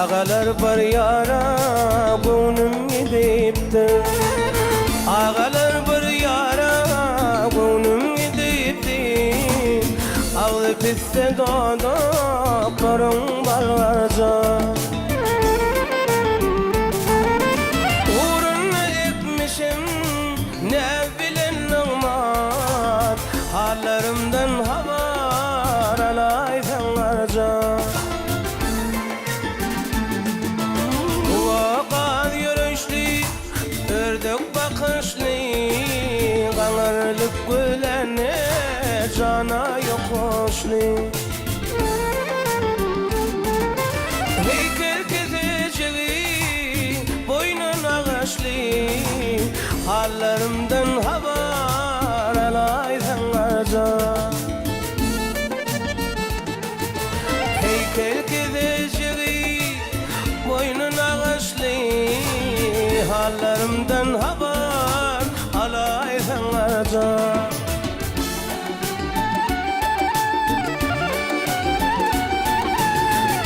Ağalar var yara gönlüm gidipti. Ağalar var yara gönlüm gidipti. Ağlı pisse doğdu korun balvarca. Uğruna ekmişim ne bilen nığmat. Hallarımdan haber alaysan arca. Vakad yürüyüşlü, ördük bakışlı, kanarlık gülene cana yokuşlu. Heykel keseceği, boynun ağaçlı, hallarımdan haber alaysan arca. Heykel keseceği, boynun ağaçlı, hallarımdan haber alaysan arca.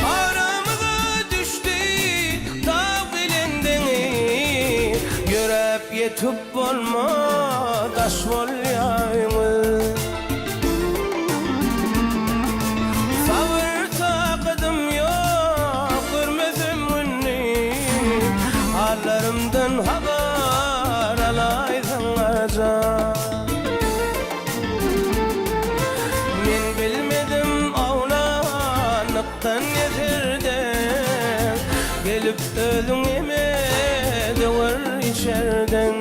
Aramıza düştü dağ bilindini, görüp yetip olma taş bol yayımı. Sabır takadım yok görmedim günni, hallarımdan haber alaysan arca. Men bilmedim ağlanıktan yetirden, gelip ölüm yeme de var içerden.